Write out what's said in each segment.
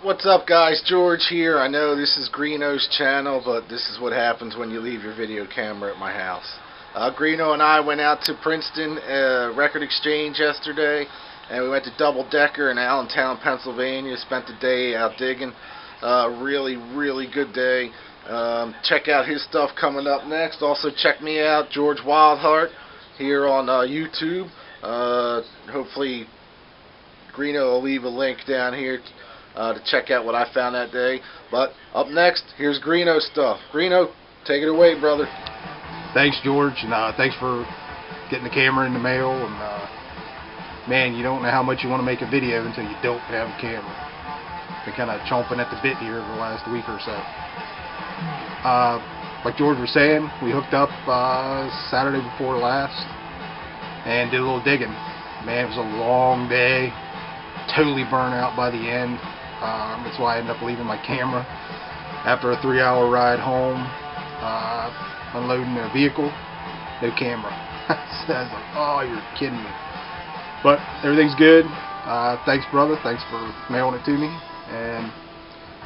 What's up, guys? George here. I know this is Greeno's channel, but this is what happens when you leave your video camera at my house. Greeno and I went out to Princeton Record Exchange yesterday, and we went to Double Decker in Allentown, Pennsylvania. Spent the day out digging. Really good day. Check out his stuff coming up next. Also check me out, George Wildheart, here on YouTube. Hopefully Greeno will leave a link down here to check out what I found that day. But up next, here's Greeno's stuff. Greeno, take it away, brother. Thanks, George, and thanks for getting the camera in the mail. And man, you don't know how much you want to make a video until you don't have a camera. Been kind of chomping at the bit here over the last week or so. Like George was saying, we hooked up Saturday before last and did a little digging. Man, it was a long day. Totally burnt out by the end. That's why I ended up leaving my camera after a 3-hour ride home, unloading the vehicle. No camera. So I was like, oh, you're kidding me. But everything's good. Thanks, brother. Thanks for mailing it to me. And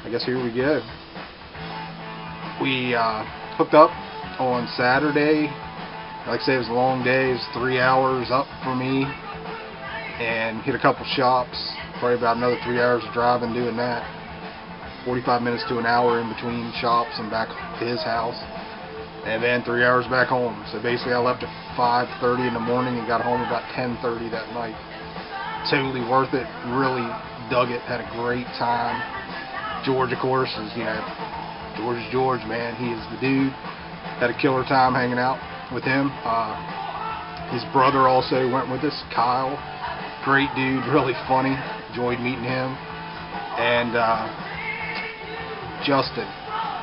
I guess here we go. We hooked up on Saturday. Like I say, it was a long day. It was 3 hours up for me. And hit a couple shops. Probably about another 3 hours of driving doing that. 45 minutes to an hour in between shops and back to his house. And then 3 hours back home. So basically I left at 5:30 in the morning and got home about 10:30 that night. Totally worth it. Really dug it. Had a great time. George, of course, is, George is George, man. He is the dude. Had a killer time hanging out with him. His brother also went with us, Kyle. Great dude, really funny. Enjoyed meeting him. And Justin,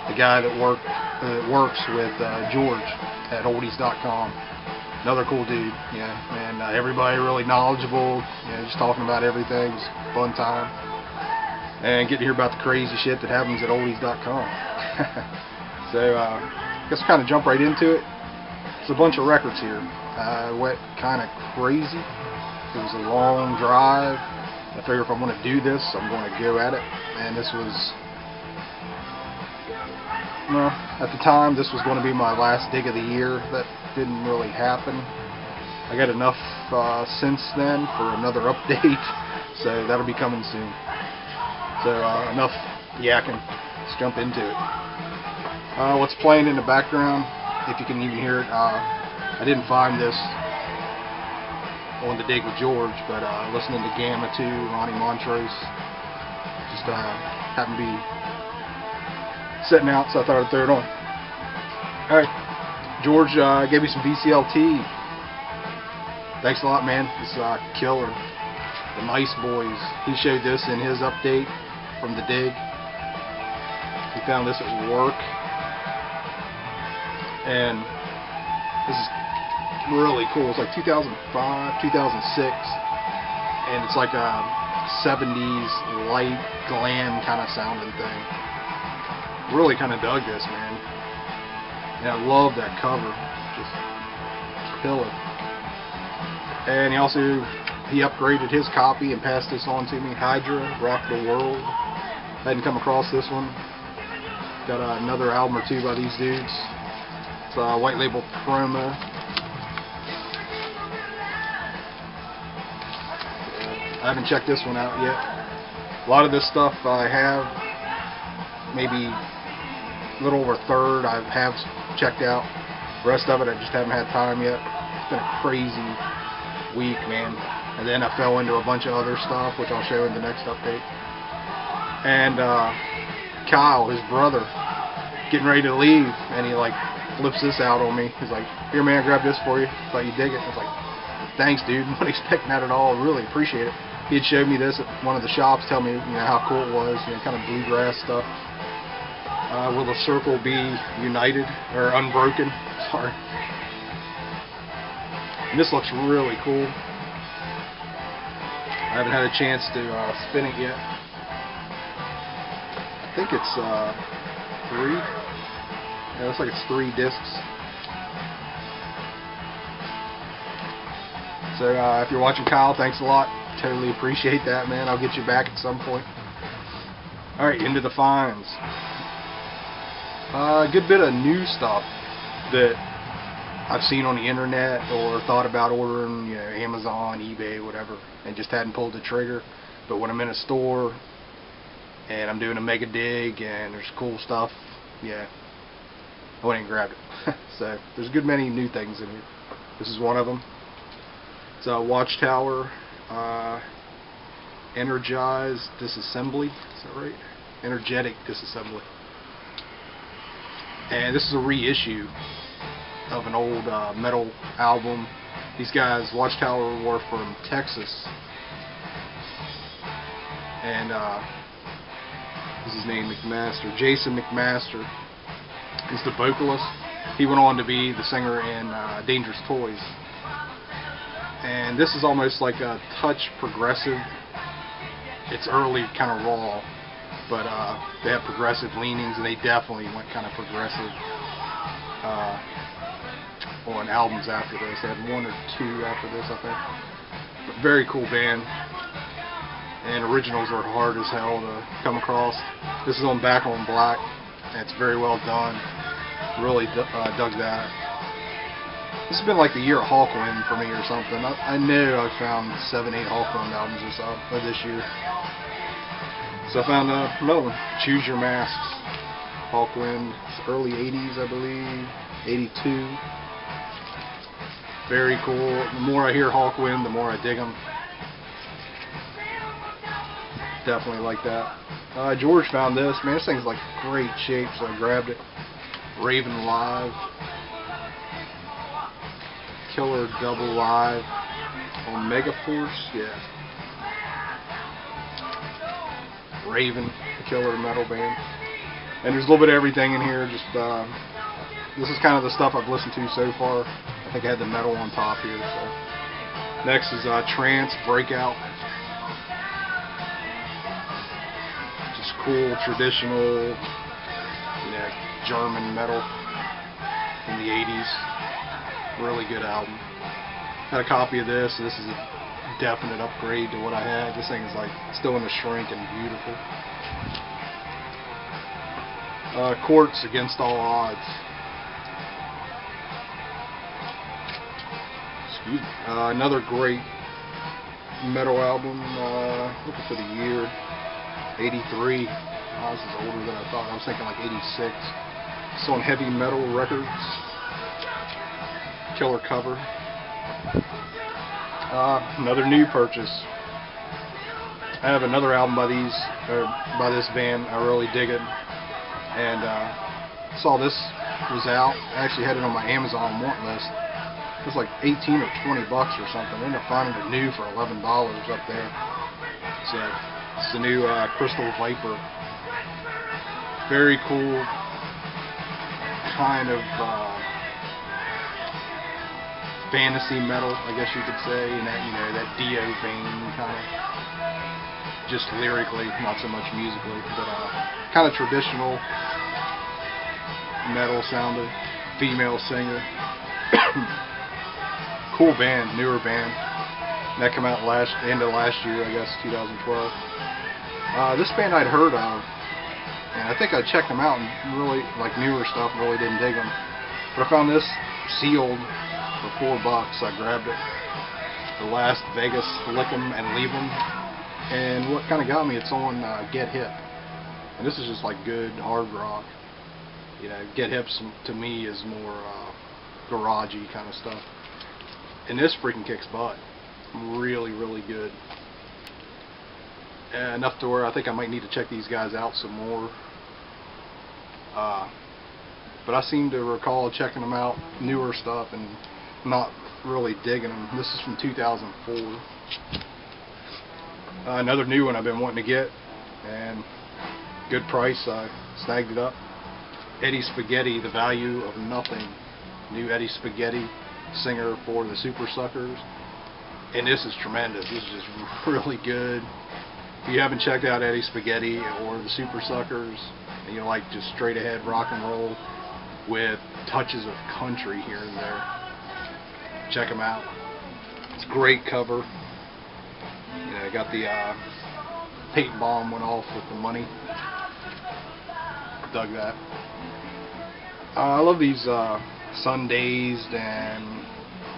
the guy that works with George at oldies.com. Another cool dude, and everybody really knowledgeable, just talking about everything. It was a fun time. And get to hear about the crazy shit that happens at oldies.com. So, I guess we'll kind of jump right into it. There's a bunch of records here. Went kind of crazy. It was a long drive. I figured if I'm going to do this, I'm going to go at it. And this was, well, at the time, this was going to be my last dig of the year. That didn't really happen. I got enough since then for another update, so that'll be coming soon. So enough yakking. Let's jump into it. What's playing in the background, if you can even hear it, I didn't find this on the dig with George, but listening to Gamma 2, Ronnie Montrose, just happened to be sitting out, so I thought I'd throw it on. Alright, George gave me some VCLT. Thanks a lot, man. It's killer. The Nice Boys. He showed this in his update from the dig. He found this at work. And this is really cool. It's like 2005, 2006, and it's like a 70s light glam kind of sounding thing. Really kind of dug this, man. And I love that cover. Just killer. And he upgraded his copy and passed this on to me. Hydra, Rock the World. Hadn't come across this one. Got another album or two by these dudes. It's a white label promo. I haven't checked this one out yet. A lot of this stuff I have, maybe a little over a third I have checked out. The rest of it I just haven't had time yet. It's been a crazy week, man. And then I fell into a bunch of other stuff, which I'll show in the next update. And Kyle, his brother, getting ready to leave, and he like flips this out on me. He's like, "Here, man, grab this for you. Thought you dig it." I was like, "Thanks, dude. Not expecting that at all. Really appreciate it." He had showed me this at one of the shops, tell me how cool it was, kind of bluegrass stuff. Will the circle be united or unbroken? Sorry. And this looks really cool. I haven't had a chance to spin it yet. I think it's 3. Yeah, looks like it's 3 discs. So if you're watching, Kyle, thanks a lot. Totally appreciate that, man. I'll get you back at some point. Alright, into the finds. A good bit of new stuff that I've seen on the internet or thought about ordering, you know, Amazon, eBay, whatever, and just hadn't pulled the trigger. But when I'm in a store and I'm doing a mega dig and there's cool stuff, yeah, I went and grabbed it. So there's a good many new things in here. This is one of them. It's a Watchtower Energized Disassembly. Is that right? Energetic Disassembly. And this is a reissue of an old metal album. These guys, Watchtower, were from Texas. And this is his name, McMaster. Jason McMaster is the vocalist. He went on to be the singer in Dangerous Toys. And this is almost like a touch progressive. It's early, kind of raw, but they have progressive leanings, and they definitely went kind of progressive on albums after this. They had one or two after this, I think. But very cool band. And originals are hard as hell to come across. This is on Back on Black, and it's very well done. Really dug that. This has been like the year of Hawkwind for me or something. I know I found 7, 8 Hawkwind albums or so this year. So I found another one, Choose Your Masks. Hawkwind, it's early 80s, I believe, 82. Very cool. The more I hear Hawkwind, the more I dig them. Definitely like that. George found this. Man, this thing's like great shape, so I grabbed it. Raven Live. Killer Double Live on Megaforce. Yeah. Raven, the killer metal band. And there's a little bit of everything in here. Just this is kind of the stuff I've listened to so far. I think I had the metal on top here. So next is Trance Breakout. Just cool, traditional, you know, German metal from the 80s. Really good album. Got a copy of this. So this is a definite upgrade to what I had. This thing is like still in the shrink and beautiful. Quartz Against All Odds. Excuse me. Another great metal album. Looking for the year. 83. Oh, this is older than I thought. I was thinking like 86. It's on Heavy Metal Records. Killer cover. Another new purchase. I have another album by this band. I really dig it, and saw this was out. I actually had it on my Amazon want list. It was like 18 or 20 bucks or something. I ended up finding it new for $11 up there. So it's the new Crystal Viper. Very cool, kind of fantasy metal, I guess you could say, and that, you know, that Dio vein kind of, just lyrically, not so much musically, but kind of traditional metal sounding, female singer. Cool band, newer band. That came out end of last year, I guess, 2012. This band I'd heard of, and I think I checked them out and really, like newer stuff, really didn't dig them. But I found this sealed for $4. I grabbed it. The Last Vegas Lick 'Em and Leave 'Em. And what kind of got me, it's on Get Hip. And this is just like good hard rock. You know, Get Hip to me is more garagey kind of stuff. And this freaking kicks butt. Really, really good. Enough to where I think I might need to check these guys out some more. But I seem to recall checking them out, newer stuff, and not really digging them. This is from 2004. Another new one I've been wanting to get, and good price. I snagged it up. Eddie Spaghetti, The Value of Nothing. New Eddie Spaghetti, singer for the Super Suckers. And this is tremendous. This is just really good. If you haven't checked out Eddie Spaghetti or the Super Suckers, and you like just straight ahead rock and roll with touches of country here and there, check them out. It's a great cover. You know, got the paint bomb went off with the money. dug that. I love these Sun-Dazed and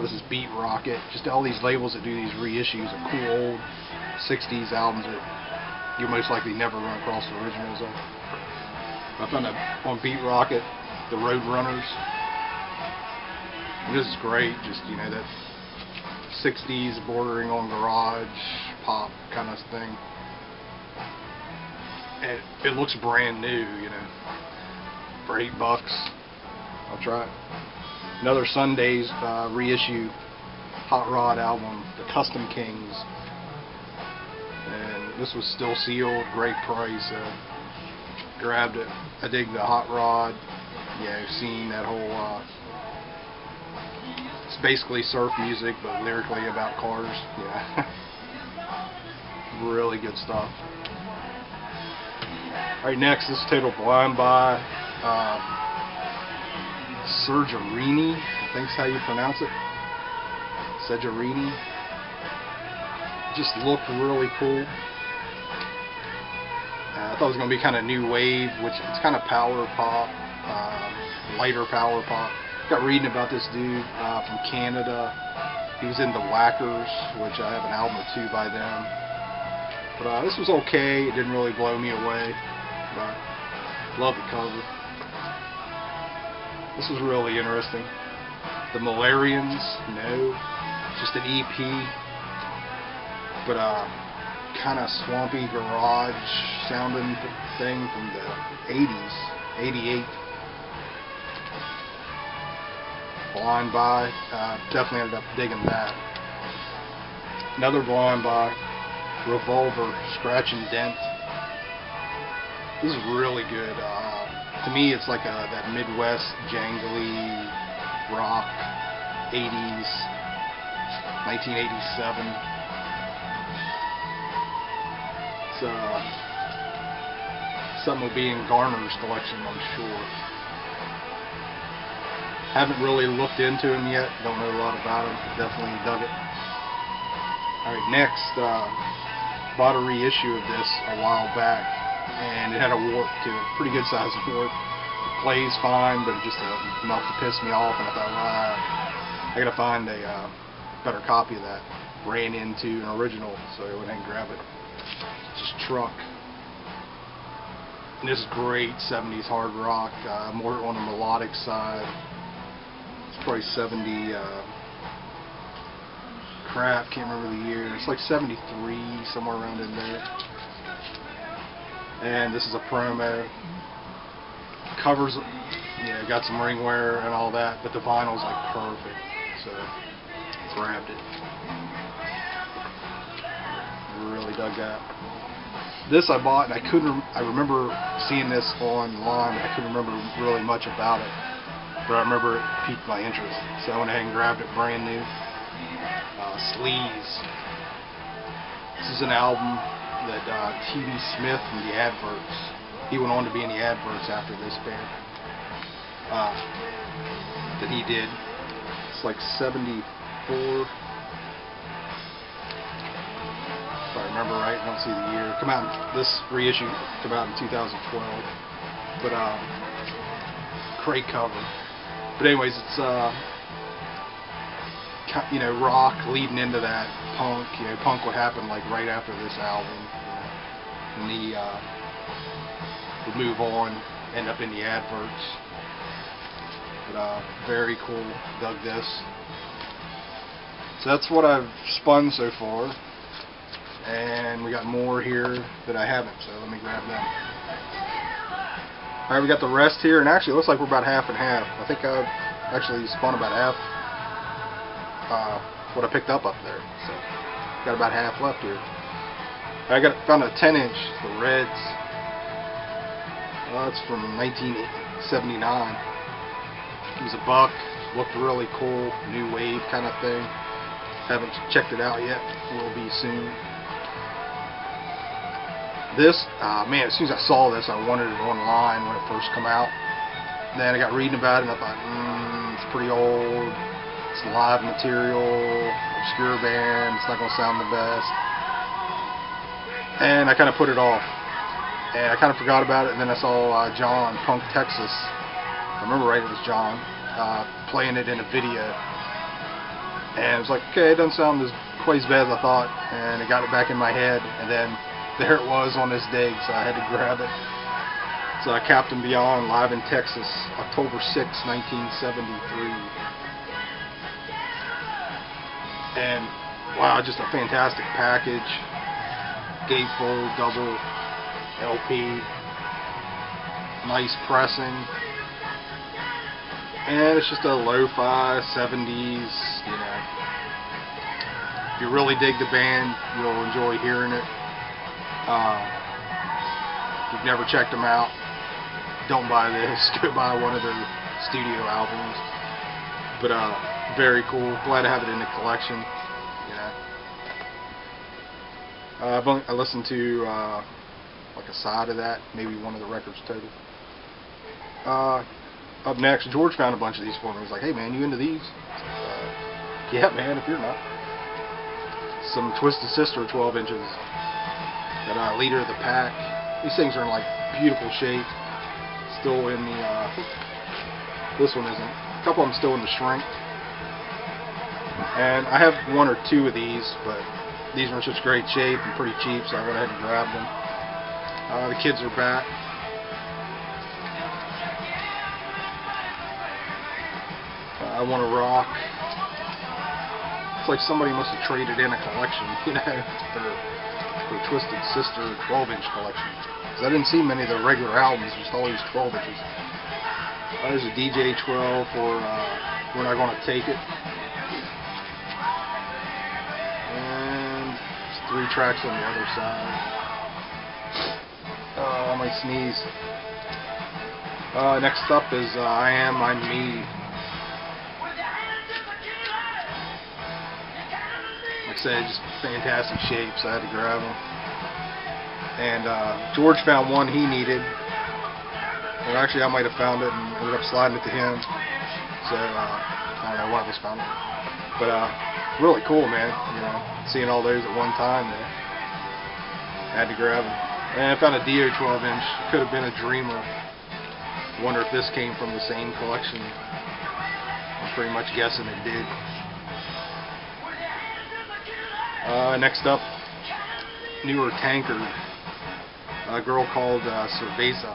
this is Beat Rocket. Just all these labels that do these reissues of cool old 60s albums that you most likely never run across the originals of. I found that on Beat Rocket, the Road Runners. This is great, just, you know, that 60s bordering on garage pop kind of thing. And it looks brand new, you know, for $8. I'll try it. Another Sun-Dazed reissue Hot Rod album, the Custom Kings. And this was still sealed, great price. Grabbed it. I dig the Hot Rod, you know, scene, that whole, it's basically surf music, but lyrically about cars. Yeah. Really good stuff. Alright, next, this is Total Blind Buy. Sergerini, I think is how you pronounce it. Sergerini. Just looked really cool. I thought it was going to be kind of new wave, which it's kind of power pop, lighter power pop. Got reading about this dude from Canada. He was in the Whackers, which I have an album or two by them. But this was okay. It didn't really blow me away, but love the cover. This was really interesting. The Malarians, no, just an EP, but kind of swampy garage sounding thing from the 80s, 88. Blind Buy, definitely ended up digging that. Another Blind Buy, Revolver, Scratch and Dent. This is really good. To me, it's like that Midwest jangly rock, 80s, 1987. It's something will be in Garner's collection, I'm sure. Haven't really looked into him yet. Don't know a lot about him. Definitely dug it. Alright, next, bought a reissue of this a while back, and it had a warp to it. Pretty good size warp. It plays fine, but it just enough to piss me off, and I thought, I gotta find a better copy of that. Ran into an original, so I went ahead and grabbed it. Just Truck. And this is great 70s hard rock, more on the melodic side. It's probably 70, crap, can't remember the year. It's like 73, somewhere around in there. And this is a promo. Covers, you know, got some ring wear and all that, but the vinyl's like perfect. So, grabbed it. Really dug that. This I bought, and I remember seeing this online, but I couldn't remember really much about it. But I remember it piqued my interest, so I went ahead and grabbed it brand new. Sleaze. This is an album that T.B. Smith from the Adverts, he went on to be in the Adverts after this band, that he did. It's like 74. If I remember right, I don't see the year. This reissue came out in 2012. But great cover. But anyways, it's you know, rock leading into that punk. You know, punk would happen like right after this album. You know, and he would move on, end up in the Adverts. But very cool. Dug this. So that's what I've spun so far. And we got more here that I haven't, so let me grab them. Alright, we got the rest here, and actually it looks like we're about half and half. I think I've actually spun about half what I picked up there. So, got about half left here. I found a 10-inch, the Reds. It's from 1979. It was $1. Looked really cool, new wave kind of thing. Haven't checked it out yet. Will be soon. This, man, as soon as I saw this, I wanted it online when it first came out. Then I got reading about it, and I thought, it's pretty old. It's live material, obscure band. It's not going to sound the best. And I kind of put it off. and I kind of forgot about it. And then I saw John Punk Texas. I remember right, it was John playing it in a video, and it was like, okay, it doesn't sound quite as bad as I thought, and it got it back in my head, and then there it was on this dig, so I had to grab it. It's Captain Beyond live in Texas, October 6, 1973. And wow, just a fantastic package. Gatefold, double LP, nice pressing, and it's just a lo-fi 70s, you know. If you really dig the band, you'll enjoy hearing it. If you've never checked them out, don't buy this. Go buy one of their studio albums. But very cool. Glad to have it in the collection. You know, I listened to like a side of that, maybe one of the records total. Up next, George found a bunch of these for me. He was like, "Hey man, you into these?" Yeah man, if you're not. Some Twisted Sister 12 inches. That Leader of the Pack. These things are in like beautiful shape. Still in the, this one isn't. A couple of them still in the shrink. And I have one or two of these, but these are in such great shape and pretty cheap, so I went ahead and grabbed them. The kids are back. I Want to Rock. It's like somebody must have traded in a collection, you know, for Twisted Sister 12-inch collection. I didn't see many of the regular albums, just all these 12 inches. There's a DJ 12 for We're Not Gonna Take It. And there's 3 tracks on the other side. I might sneeze. Next up is I Am, I'm Me. Like I said, just fantastic shape, so I had to grab them. And George found one he needed. Well, actually, I might have found it and ended up sliding it to him. So I don't know, one of us found it. But really cool, man. You know, seeing all those at one time there. I had to grab them. And I found a Dio 12-inch. Could have been a Dreamer. Wonder if this came from the same collection. I'm pretty much guessing it did. Next up, newer Tankard. A girl called Cerveza.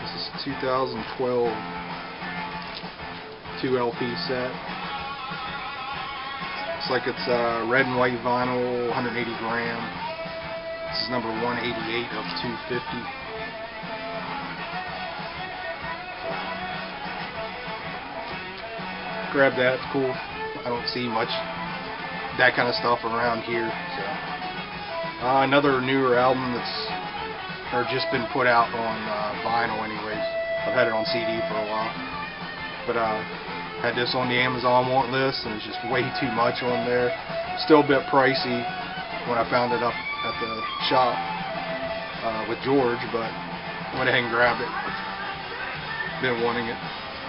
This is 2012 2 LP set. Looks like it's red and white vinyl, 180 gram. This is number 188 of 250. Grab that, it's cool. I don't see much that kind of stuff around here. So. Another newer album that's just been put out on vinyl anyways. I've had it on CD for a while. But had this on the Amazon want list, and it's just way too much on there. Still a bit pricey when I found it up at the shop with George, but I went ahead and grabbed it. Been wanting it.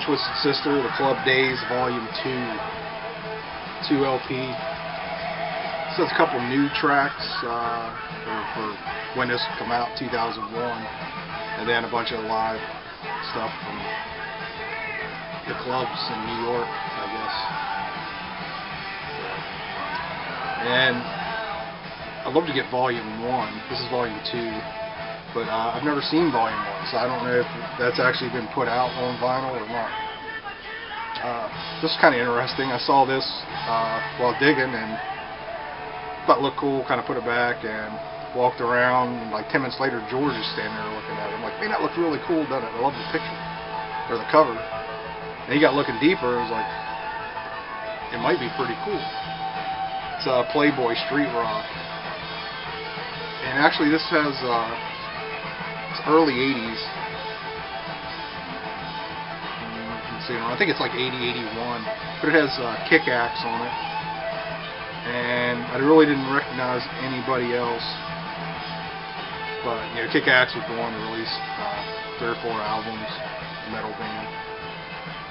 Twisted Sister, The Club Days, Volume 2 LP. So it's a couple new tracks for when this come out, 2001, and then a bunch of live stuff from the clubs in New York, I guess. And I'd love to get Volume 1. This is Volume 2, but I've never seen Volume 1, so I don't know if that's actually been put out on vinyl or not. This is kind of interesting. I saw this while digging and thought it looked cool, kind of put it back and walked around, and like 10 minutes later George is standing there looking at it. I'm like, man, that looks really cool, doesn't it? I love the picture, or the cover. And he got looking deeper and was like, it might be pretty cool. It's Playboy Street Rock. And actually this has, it's early 80s. You can see, I think it's like 80, 81. But it has Kick-Axe on it. And I really didn't recognize anybody else. But, you know, Kick-Axe was the one to release 3 or 4 albums, metal band.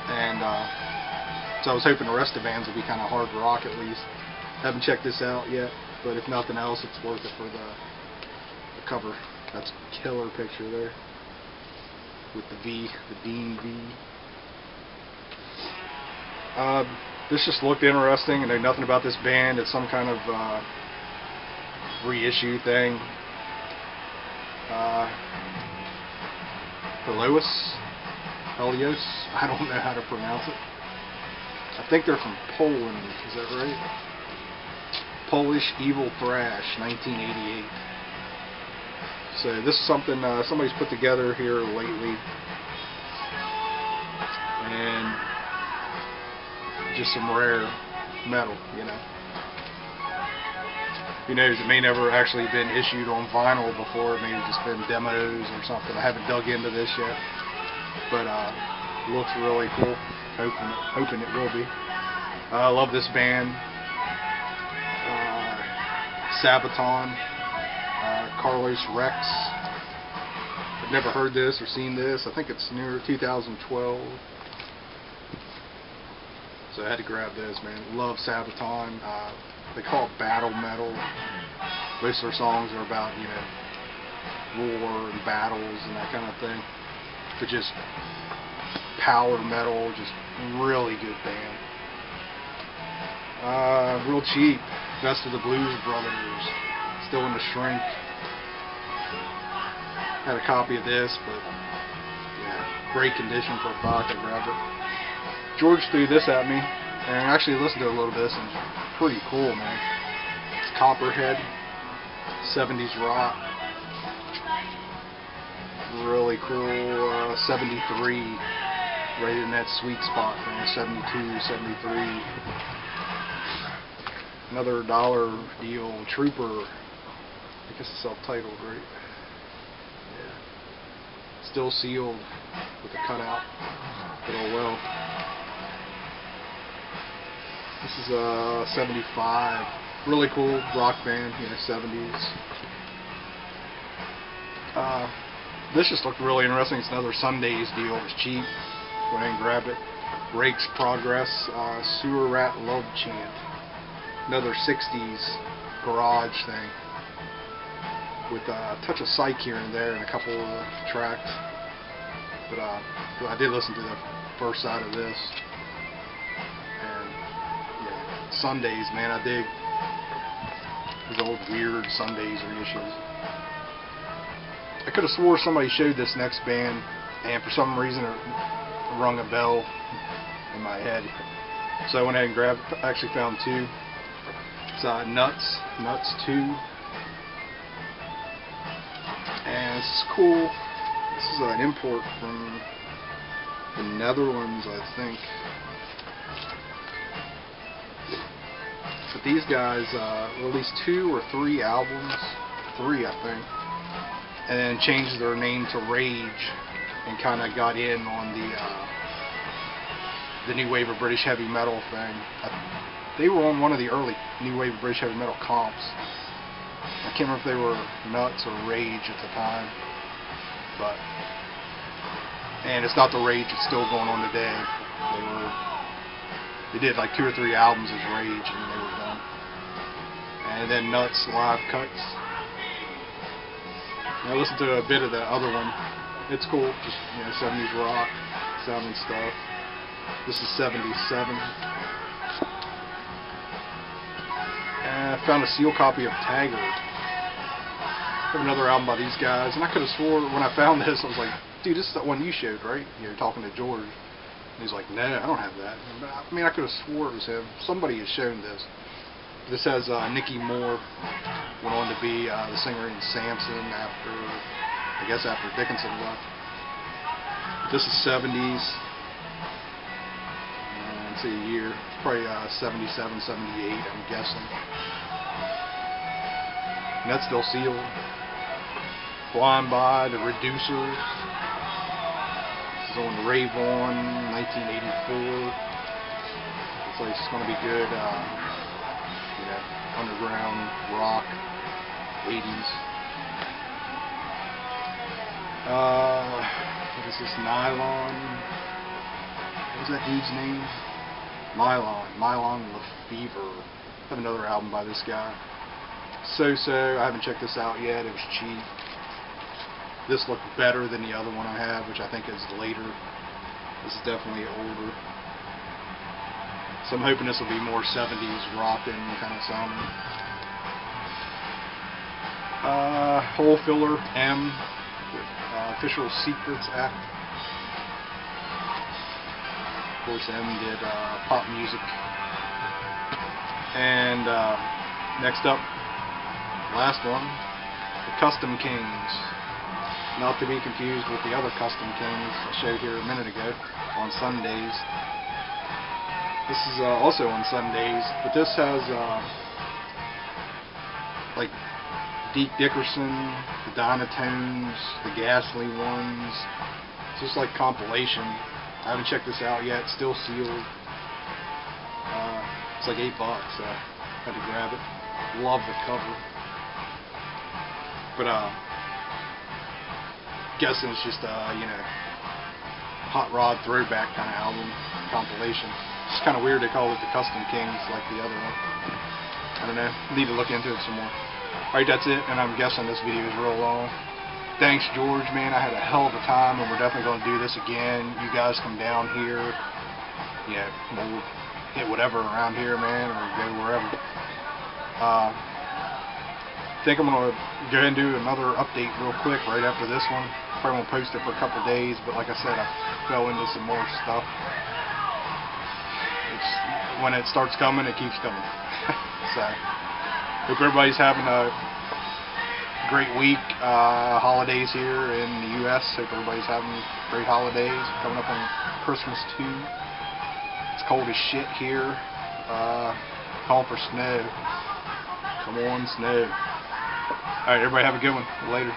And so I was hoping the rest of the bands would be kind of hard rock at least. Haven't checked this out yet, but if nothing else, it's worth it for the cover. That's a killer picture there. With the V, the Dean V. This just looked interesting. I know nothing about this band. It's some kind of reissue thing. Helios, I don't know how to pronounce it. I think they're from Poland, is that right? Polish Evil Thrash, 1988. So this is something somebody's put together here lately, and just some rare metal, you know. Who knows, it may never actually been issued on vinyl before. It may have just been demos or something. I haven't dug into this yet, but looks really cool. Hoping it will be. I love this band. Sabaton, Carlos Rex. I've never heard this or seen this. I think it's near 2012. So I had to grab this, man. Love Sabaton. They call it battle metal. Most of their songs are about, you know, war and battles and that kind of thing. But just power metal, just really good band. Real cheap. Best of the Blues Brothers. Still in the shrink. Had a copy of this, but yeah, great condition for a $1. I grabbed it. George threw this at me, and I actually listened to a little bit, and it's pretty cool, man. It's Copperhead, 70s rock. Really cool, 73, right in that sweet spot, man, 72, 73. Another $1 deal, Trooper. I guess it's self-titled, right? Yeah. Still sealed with a cutout, but oh well. This is 75. Really cool rock band, you know, 70s. This just looked really interesting. It's another Sundays deal. It was cheap. Went ahead and grabbed it. Rake's Progress, Sewer Rat Love Chant. Another 60s garage thing with a touch of psych here and there and a couple of tracks. But I did listen to the first side of this. And yeah, Sundays, man, I dig these old weird Sundays reissues. I could have swore somebody showed this next band, and for some reason it rung a bell in my head. So I went ahead and grabbed it. I actually found two. It's Nuts 2. And it's cool. This is an import from the Netherlands, I think. But these guys released 2 or 3 albums. 3, I think. And then changed their name to Rage and kind of got in on the new wave of British heavy metal thing. They were on one of the early new wave of British heavy metal comps. I can't remember if they were Nuts or Rage at the time, but and it's not the Rage that's still going on today. They did like 2 or 3 albums as Rage and they were done. And then Nuts live cuts. I listened to a bit of the other one. It's cool, just, you know, 70s rock sounding stuff. This is 77. And I found a seal copy of Taggart. I have another album by these guys, and I could have swore when I found this, I was like, dude, this is the one you showed, right? You know, talking to George. And he's like, no, I don't have that. I mean, I could have swore it was him. Somebody has shown this. This has Nicky Moore, went on to be the singer in Samson after, I guess after Dickinson left. This is 70s. Let's see a year. Probably 77, 78, I'm guessing. And that's still sealed. Blind by the Reducers. This is on Rave On, 1984. Looks like it's going to be good. You know, underground rock, 80s. What is this? Nylon. What was that dude's name? Mylon Lefevre. I have another album by this guy. So I haven't checked this out yet. It was cheap. This looked better than the other one I have, which I think is later. This is definitely older. So I'm hoping this will be more 70s rockin' kind of sounding. Hole filler M with Official Secrets Act. Of course, M did pop music. And next up, last one, the Custom Kings. Not to be confused with the other Custom Kings I showed here a minute ago on Sundays. This is also on Sundays, but this has like Deke Dickerson, the Dynatones, the Ghastly ones. It's just like compilation. I haven't checked this out yet. It's still sealed. It's like $8, so I had to grab it. Love the cover. But guessing it's just you know, hot rod throwback kind of album compilation. It's kind of weird they call it the Custom Kings like the other one. I don't know. Need to look into it some more. Alright, that's it, and I'm guessing this video is real long. Thanks, George, man. I had a hell of a time, and we're definitely going to do this again. You guys come down here. Yeah, we'll hit whatever around here, man, or go wherever. I think I'm going to go ahead and do another update real quick right after this one. Probably won't post it for a couple days, but like I said, I fell into some more stuff. When it starts coming, it keeps coming. So, hope everybody's having a great week. Holidays here in the U.S. Hope everybody's having great holidays. Coming up on Christmas too. It's cold as shit here. Calling for snow. Come on, snow. Alright, everybody have a good one. Later.